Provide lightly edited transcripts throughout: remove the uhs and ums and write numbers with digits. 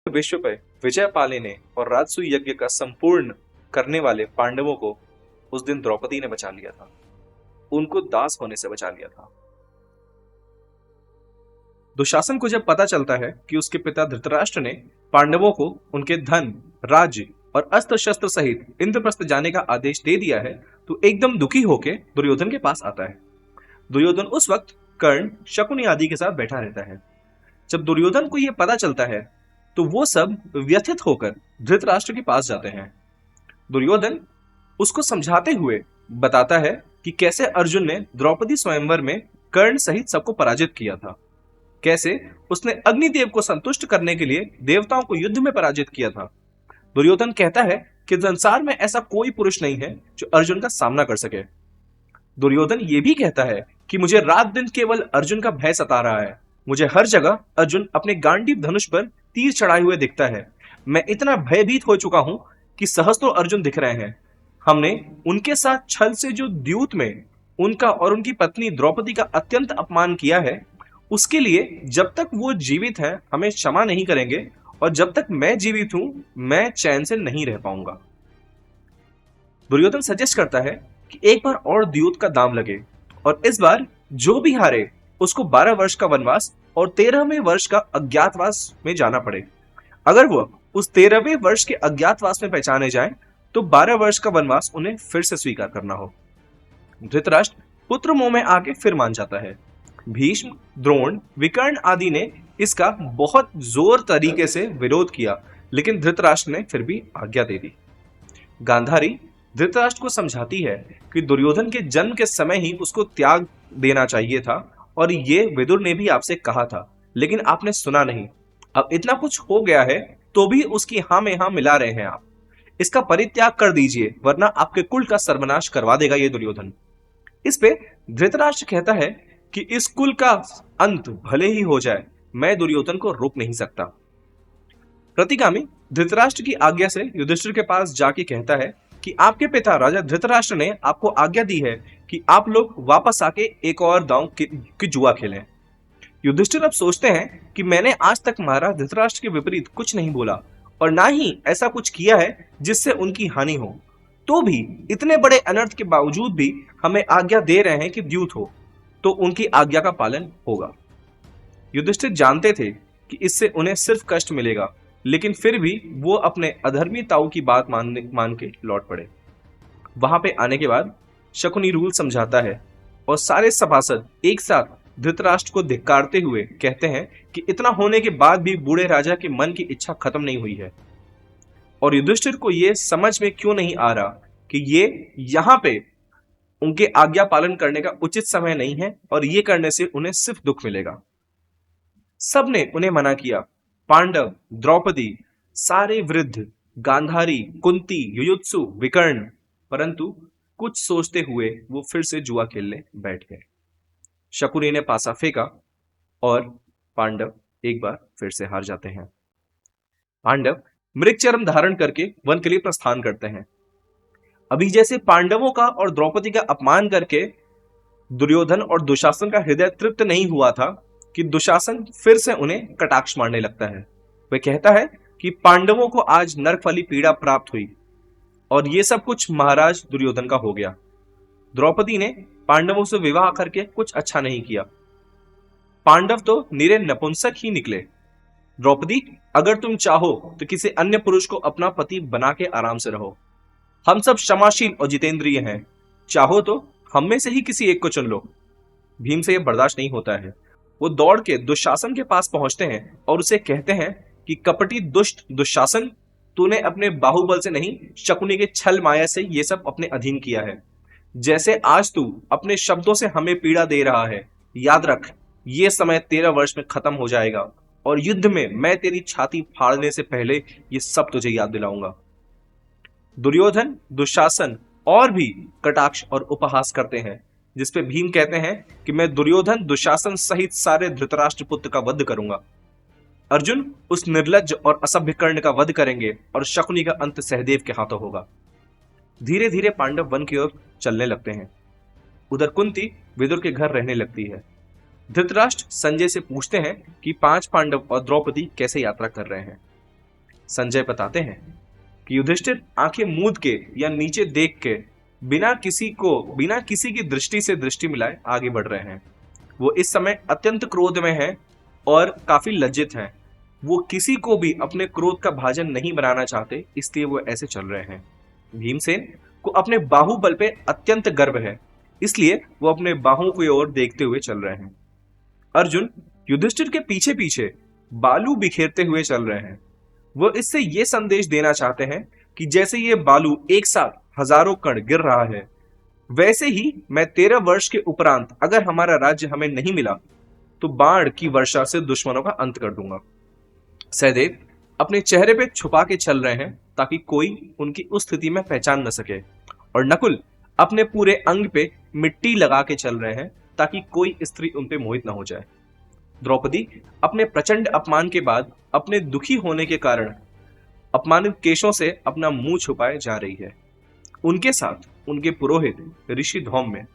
विश्व पे विजय पाने और राजसूय यज्ञ का संपूर्ण करने वाले पांडवों को उस दिन द्रौपदी ने बचा लिया था, उनको दास होने से बचा लिया था। दुशासन को जब पता चलता है कि उसके पिता धृतराष्ट्र ने पांडवों को उनके धन, राज्य और अस्त्र शस्त्र सहित इंद्रप्रस्थ जाने का आदेश दे दिया है, तो एकदम दुखी होकर दुर्योधन के पास आता है। दुर्योधन उस वक्त कर्ण, शकुनी आदि के साथ बैठा रहता है। जब दुर्योधन को यह पता चलता है तो वो सब व्यथित होकर धृतराष्ट्र के पास जाते हैं। दुर्योधन उसको समझाते हुए बताता है कि कैसे अर्जुन ने द्रौपदी स्वयंवर में कर्ण सहित सबको पराजित किया था, कैसे उसने अग्निदेव को संतुष्ट करने के लिए देवताओं को युद्ध में पराजित किया था। दुर्योधन कहता है कि संसार में ऐसा कोई पुरुष नहीं है जो अर्जुन का सामना कर सके। दुर्योधन ये भी कहता है कि मुझे रात दिन केवल अर्जुन का भय सता रहा है, मुझे हर जगह अर्जुन अपने गांडीव धनुष पर तीर चढ़ाए हुए दिखता है। मैं इतना भयभीत हो चुका हूं कि सहस्त्रों अर्जुन दिख रहे हैं। हमने उनके साथ छल से जो द्यूत में उनका और उनकी पत्नी द्रौपदी का अत्यंत अपमान किया है, उसके लिए जब तक वो जीवित हैं हमें क्षमा नहीं करेंगे, और जब तक मैं जीवित हूं मैं चैन से नहीं रह पाऊंगा। दुर्योधन सजेस्ट करता है कि एक बार और द्यूत का दाम लगे और इस बार जो भी हारे उसको 12 वर्ष का वनवास और 13वें वर्ष का अज्ञातवास में जाना पड़े। अगर वो उस 13वें वर्ष के अज्ञातवास में पहचाने जाएं तो 12 वर्ष का वनवास उन्हें फिर से स्वीकार करना हो। धृतराष्ट्र पुत्र मोह में आके फिर मान जाता है। भीष्म, द्रोण, विकर्ण आदि ने इसका बहुत जोर तरीके से विरोध किया, लेकिन धृतराष्ट्र ने फिर भी आज्ञा दे दी। गांधारी धृतराष्ट्र को समझाती है कि दुर्योधन के जन्म के समय ही उसको त्याग देना चाहिए था, और ये विदुर ने भी आपसे कहा था, लेकिन आपने सुना नहीं। अब इतना कुछ हो गया है तो भी उसकी हाँ में हाँ मिला रहे हैं आप। इसका परित्याग कर दीजिए, वरना आपके कुल का सर्वनाश करवा देगा ये दुर्योधन। इस पे धृतराष्ट्र कहता है कि इस कुल का अंत भले ही हो जाए, मैं दुर्योधन को रोक नहीं सकता। प्रतिगामी धृतराष्ट्र की आज्ञा से युधिष्ठिर के पास जाके कहता है कि आपके पिता राजा धृतराष्ट्र ने आपको आज्ञा दी है कि आप लोग वापस आके एक और दांव की जुआ खेलें। युधिष्ठिर अब सोचते हैं कि मैंने आज तक महाराज धृतराष्ट्र के विपरीत कुछ नहीं बोला और ना ही ऐसा कुछ किया है जिससे उनकी हानि हो, तो भी इतने बड़े अनर्थ के बावजूद भी हमें आज्ञा दे रहे हैं कि द्यूत हो, तो उनकी आज्ञा का पालन होगा। युधिष्ठिर जानते थे कि इससे उन्हें सिर्फ कष्ट मिलेगा, लेकिन फिर भी वो अपने अधर्मी ताऊ की बात मान के लौट पड़े। वहां पे आने के बाद शकुनी रूल समझाता है और सारे सभासद एक साथ धृतराष्ट्र को धिक्कारते हुए कहते हैं कि इतना होने के बाद भी बूढ़े राजा के मन की इच्छा खत्म नहीं हुई है, और युधिष्ठिर को यह समझ में क्यों नहीं आ रहा कि ये यहाँ पे उनके आज्ञा पालन करने का उचित समय नहीं है और ये करने से उन्हें सिर्फ दुख मिलेगा। सबने उन्हें मना किया, पांडव, द्रौपदी, सारे वृद्ध, गांधारी, कुंती, युयुत्सु, विकर्ण, परंतु कुछ सोचते हुए वो फिर से जुआ खेलने बैठ गए। शकुनी ने पासा फेंका और पांडव एक बार फिर से हार जाते हैं। पांडव मृगचर्म धारण करके वन के लिए प्रस्थान करते हैं। अभी जैसे पांडवों का और द्रौपदी का अपमान करके दुर्योधन और दुशासन का हृदय तृप्त नहीं हुआ था कि दुशासन फिर से उन्हें कटाक्ष मारने लगता है। वह कहता है कि पांडवों को आज नरक वाली पीड़ा प्राप्त हुई और यह सब कुछ महाराज दुर्योधन का हो गया। द्रौपदी ने पांडवों से विवाह करके कुछ अच्छा नहीं किया। पांडव तो निरे नपुंसक ही निकले। द्रौपदी, अगर तुम चाहो तो किसी अन्य पुरुष को अपना पति बना के आराम से रहो। हम सब क्षमाशील और जितेंद्रिय हैं, चाहो तो हम में से ही किसी एक को चुन लो। भीम से यह बर्दाश्त नहीं होता है। वो दौड़ के दुशासन के पास पहुंचते हैं और उसे कहते हैं कि कपटी दुष्ट दुशासन, तूने अपने बाहुबल से नहीं, शकुनी के छल माया से ये सब अपने अधीन किया है। जैसे आज तू अपने शब्दों से हमें पीड़ा दे रहा है, याद रख ये समय 13 वर्ष में खत्म हो जाएगा और युद्ध में मैं तेरी छाती फाड़ने से पहले ये सब तुझे याद दिलाऊंगा। दुर्योधन, दुशासन और भी कटाक्ष और उपहास करते हैं, जिसपे भीम कहते हैं कि मैं दुर्योधन, दुशासन सहित सारे धृतराष्ट्र पुत्र का वध करूंगा। अर्जुन उस निर्लज्ज और असभ्य कर्ण का वध करेंगे और शकुनी का अंत सहदेव के हाथों होगा। धीरे धीरे पांडव वन की ओर चलने लगते हैं। उधर कुंती विदुर के घर रहने लगती है। धृतराष्ट्र संजय से पूछते हैं कि 5 पांडव और द्रौपदी कैसे यात्रा कर रहे हैं। संजय बताते हैं कि युधिष्ठिर आंखें मूंद के या नीचे देख के बिना किसी की दृष्टि से दृष्टि मिलाए आगे बढ़ रहे हैं। वो इस समय अत्यंत क्रोध में है और काफी लज्जित हैं। वो किसी को भी अपने क्रोध का भाजन नहीं बनाना चाहते, इसलिए वो ऐसे चल रहे हैं। भीमसेन को अपने बाहुबल पे अत्यंत गर्व है, इसलिए वो अपने बाहों की ओर देखते हुए चल रहे हैं। अर्जुन युधिष्ठिर के पीछे पीछे बालू बिखेरते हुए चल रहे हैं। वो इससे ये संदेश देना चाहते हैं कि जैसे ये बालू एक साथ हजारों कण गिर रहा है, वैसे ही मैं 13 वर्ष के उपरांत अगर हमारा राज्य हमें नहीं मिला तो बाण की वर्षा से दुश्मनों का अंत कर दूंगा। सहदेव अपने चेहरे पे छुपा के चल रहे हैं ताकि कोई उनकी उस स्थिति में पहचान न सके, और नकुल अपने पूरे अंग पे मिट्टी लगा के चल रहे हैं ताकि कोई स्त्री उन पे मोहित न हो जाए। द्रौपदी अपने प्रचंड अपमान के बाद अपने दुखी होने के कारण अपमानित केशों से अपना मुंह छुपाए जा रही है। उनके साथ उनके पुरोहित ऋषि धौम्य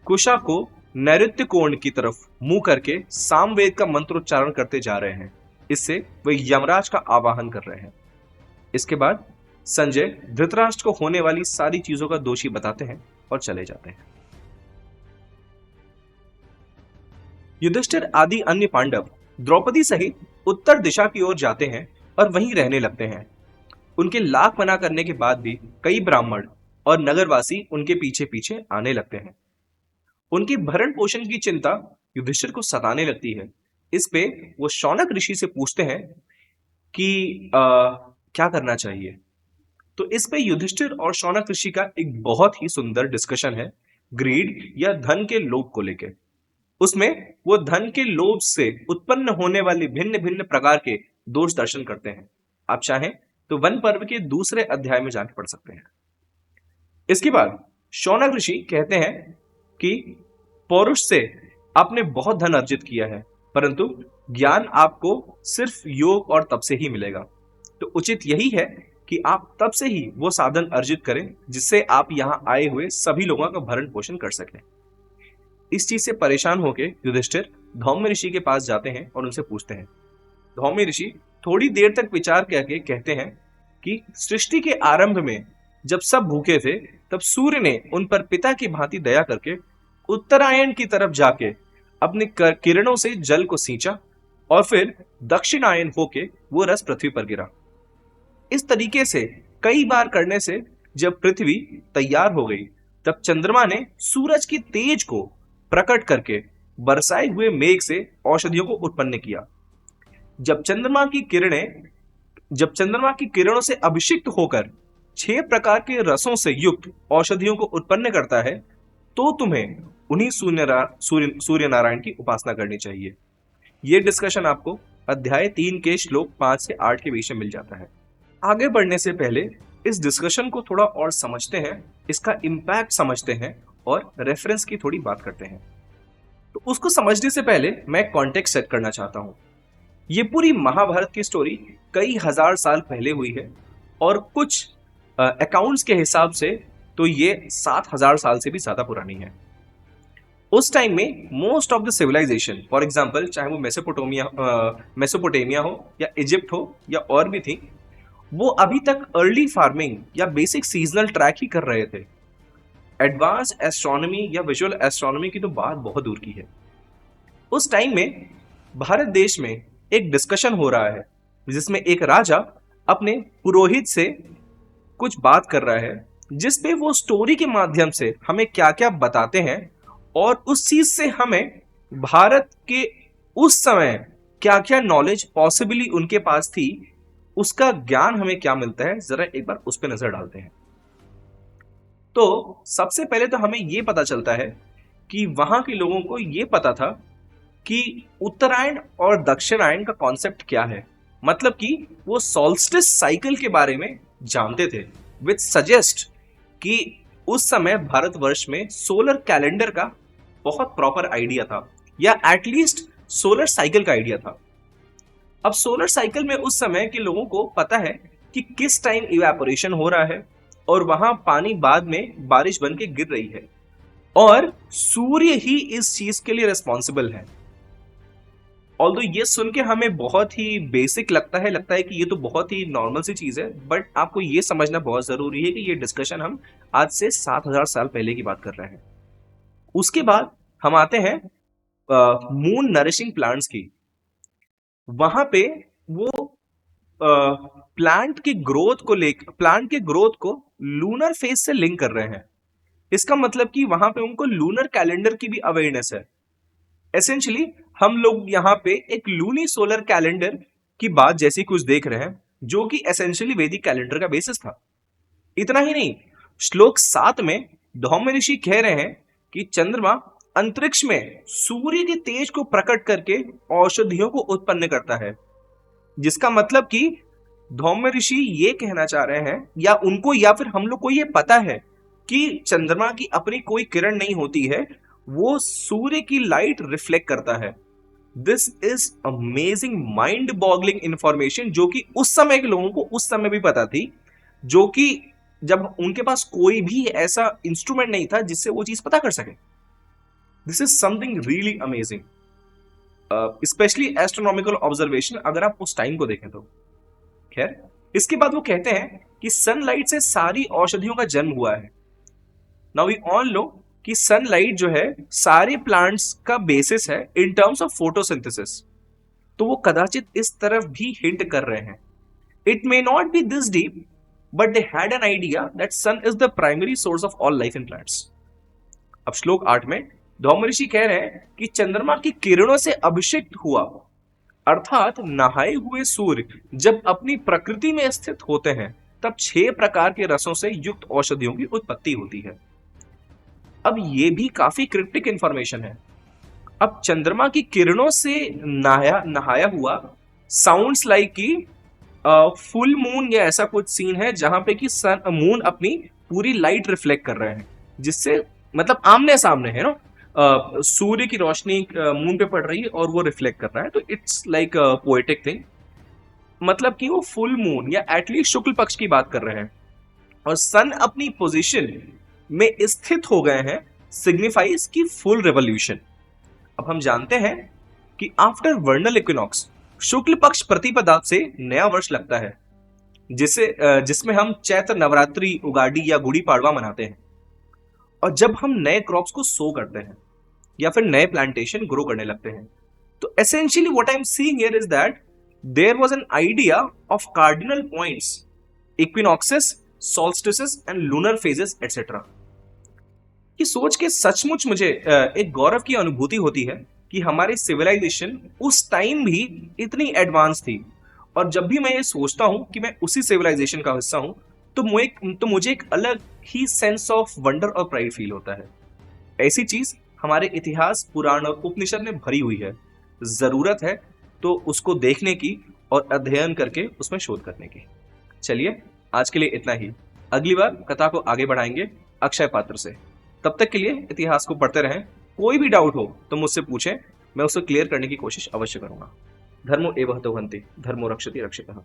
कुशा को नैऋत्य कोण की तरफ मुंह करके सामवेद का मंत्रोच्चारण करते जा रहे हैं। इससे वे यमराज का आवाहन कर रहे हैं। इसके बाद संजय धृतराष्ट्र को होने वाली सारी चीजों का दोषी बताते हैं और चले जाते हैं। युधिष्ठिर आदि अन्य पांडव द्रौपदी सहित उत्तर दिशा की ओर जाते हैं और वहीं रहने लगते हैं। उनके लाख मना करने के बाद भी कई ब्राह्मण और नगरवासी उनके पीछे पीछे आने लगते हैं। उनकी भरण पोषण की चिंता युधिष्ठिर को सताने लगती है। इस पे वो शौनक ऋषि से पूछते हैं कि क्या करना चाहिए। तो इस पे युधिष्ठिर और शौनक ऋषि का एक बहुत ही सुंदर डिस्कशन है ग्रीड या धन के लोभ को लेकर। उसमें वो धन के लोभ से उत्पन्न होने वाले भिन्न भिन्न प्रकार के दोष दर्शन करते हैं। आप चाहें तो वन पर्व के दूसरे अध्याय में जाके पढ़ सकते हैं। इसके बाद शौनक ऋषि कहते हैं कि पौरुष से आपने बहुत धन अर्जित किया है, परंतु ज्ञान आपको सिर्फ योग और तप से ही मिलेगा। तो उचित यही है कि आप तब से ही वो साधन अर्जित करें जिससे आप यहां आए हुए सभी लोगों का भरण पोषण कर सकें। इस चीज से परेशान होकर युधिष्ठिर धौम्य ऋषि के पास जाते हैं और उनसे पूछते हैं। धौम्य ऋषि थोड़ी देर तक विचार करके कहते हैं कि सृष्टि के आरंभ में जब सब भूखे थे, तब सूर्य ने उन पर पिता की भांति दया करके उत्तरायण की तरफ जाके अपने किरणों से जल को सींचा और फिर दक्षिणायन होके वो रस पृथ्वी पर गिरा। इस तरीके से कई बार करने से जब पृथ्वी तैयार हो गई, तब चंद्रमा ने सूरज की तेज को प्रकट करके बरसाए हुए मेघ से औषधियों को उत्पन्न किया। जब चंद्रमा की किरणों से अभिषिक्त होकर 6 प्रकार के रसों से युक्त औषधियों को उत्पन्न करता है, तो तुम्हें उन्हीं सूर्य नारायण की उपासना करनी चाहिए। यह डिस्कशन आपको अध्याय 3 के श्लोक 5 से 8 के बीच में मिल जाता है। आगे बढ़ने से पहले इस डिस्कशन को थोड़ा और समझते हैं, इसका इम्पैक्ट समझते हैं और रेफरेंस की थोड़ी बात करते हैं। तो उसको समझने से पहले मैं कॉन्टेक्स्ट सेट करना चाहता हूं। ये पूरी महाभारत की स्टोरी कई हजार साल पहले हुई है और कुछ अकाउंट्स के हिसाब से तो ये 7000 साल से भी ज्यादा पुरानी है। उस टाइम में most of the civilization, for example चाहे वो मेसोपोटामिया हो या इजिप्ट हो या और भी थी, वो अभी तक अर्ली फार्मिंग या बेसिक सीजनल ट्रैक ही कर रहे थे। एडवांस एस्ट्रोनॉमी या विजुअल एस्ट्रोनॉमी की तो बात बहुत दूर की है। उस टाइम में भारत देश में एक डिस्कशन हो रहा है जिसमें एक राजा अपने पुरोहित से कुछ बात कर रहा है, जिसपे वो स्टोरी के माध्यम से हमें क्या क्या बताते हैं और उस चीज से हमें भारत के उस समय क्या क्या नॉलेज पॉसिबली उनके पास थी, उसका ज्ञान हमें क्या मिलता है, जरा एक बार उस पर नजर डालते हैं। तो सबसे पहले तो हमें यह पता चलता है कि वहां के लोगों को यह पता था कि उत्तरायण और दक्षिणायन का कॉन्सेप्ट क्या है। मतलब कि वो सॉल्स्टिस साइकिल के बारे में जानते थे, विच सजेस्ट कि उस समय भारतवर्ष में सोलर कैलेंडर का बहुत प्रॉपर आइडिया था, या एटलीस्ट सोलर साइकिल का आइडिया था। अब सोलर साइकिल में उस समय के लोगों को पता है कि किस टाइम इवेपोरेशन हो रहा है और वहां पानी बाद में बारिश बन के गिर रही है, और सूर्य ही इस चीज के लिए रिस्पॉन्सिबल है। ऑल्दो ये सुन के हमें बहुत ही बेसिक लगता है कि ये तो बहुत ही नॉर्मल सी चीज है, बट आपको ये समझना बहुत जरूरी है कि ये डिस्कशन हम आज से 7,000 साल पहले की बात कर रहे हैं। उसके बाद हम आते हैं मून नरिशिंग प्लांट्स की। वहां पे वो प्लांट के ग्रोथ को लूनर फेज से लिंक कर रहे हैं। इसका मतलब कि वहां पे उनको लूनर कैलेंडर की भी अवेयरनेस है। एसेंशियली हम लोग यहाँ पे एक लूनी सोलर कैलेंडर की बात जैसी कुछ देख रहे हैं, जो कि एसेंशियली वैदिक कैलेंडर का बेसिस था। इतना ही नहीं, श्लोक 7 में धौम्य ऋषि कह रहे हैं कि चंद्रमा अंतरिक्ष में सूर्य के तेज को प्रकट करके औषधियों को उत्पन्न करता है। जिसका मतलब कि धौम्य ऋषि ये कहना चाह रहे हैं, या उनको या फिर हम लोग को ये पता है कि चंद्रमा की अपनी कोई किरण नहीं होती है, वो सूर्य की लाइट रिफ्लेक्ट करता है। This is amazing mind boggling information, जो कि उस समय के लोगों को उस समय भी पता थी, जो कि जब उनके पास कोई भी ऐसा इंस्ट्रूमेंट नहीं था जिससे वो चीज पता कर सके। This is something really amazing, specially astronomical observation अगर आप उस टाइम को देखें तो। खैर, इसके बाद वो कहते हैं कि सनलाइट से सारी औषधियों का जन्म हुआ है। नाउ वी ऑल नो कि सनलाइट जो है सारे प्लांट्स का बेसिस है इन टर्म्स ऑफ फोटोसिंथेसिस। तो वो कदाचित इस तरफ भी हिंट कर रहे हैं। It may not be this deep, but they had an idea that sun is the primary source of all life in plants. अब श्लोक 8 में धौम्य ऋषि कह रहे हैं कि चंद्रमा की किरणों से अभिषेक हुआ, अर्थात नहाए हुए सूर्य जब अपनी प्रकृति में स्थित होते हैं तब 6 प्रकार के रसों से युक्त औषधियों की उत्पत्ति होती है। अब ये भी काफी क्रिप्टिक इंफॉर्मेशन है। अब चंद्रमा की किरणों से नहाया हुआ साउंड्स लाइक की फुल मून या ऐसा कुछ सीन है जहां पे कि सन मून अपनी पूरी लाइट रिफ्लेक्ट कर रहे हैं, जिससे मतलब आमने सामने है ना, सूर्य की रोशनी मून पे पड़ रही है और वो रिफ्लेक्ट कर रहा है। तो इट्स लाइक पोएटिक थिंग, मतलब कि वो फुल मून या एटलीस्ट शुक्ल पक्ष की बात कर रहे हैं और सन अपनी पोजीशन में स्थित हो गए हैं, सिग्निफाइज की फुल रेवोल्यूशन। अब हम जानते हैं कि आफ्टर वर्नल इक्विनॉक्स शुक्ल पक्ष प्रतिपदा से नया वर्ष लगता है, जिसमें हम चैत्र नवरात्रि, उगाड़ी या गुड़ी पाड़वा मनाते हैं। और जब हम नए क्रॉप्स को सो करते हैं या फिर नए प्लांटेशन ग्रो करने लगते हैं, तो essentially what I am seeing here is that there was an idea of cardinal points, equinoxes, solstices and lunar phases etcetera. ये सोच के सचमुच मुझे एक गौरव की अनुभूति होती है कि हमारी सिविलाइजेशन उस टाइम भी इतनी एडवांस थी। और जब भी मैं ये सोचता हूं कि मैं उसी सिविलाइजेशन का हिस्सा हूं, तो मुझे एक अलग ही सेंस ऑफ वंडर और प्राइड फील होता है। ऐसी चीज हमारे इतिहास, पुराण और उपनिषद में भरी हुई है। जरूरत है तो उसको देखने की और अध्ययन करके उसमें शोध करने की। चलिए, आज के लिए इतना ही। अगली बार कथा को आगे बढ़ाएंगे अक्षय पात्र से। तब तक के लिए इतिहास को पढ़ते रहें। कोई भी डाउट हो तो मुझसे पूछें, मैं उसे क्लियर करने की कोशिश अवश्य करूंगा। धर्मो एव हतो हन्ति, धर्मो रक्षति रक्षितः।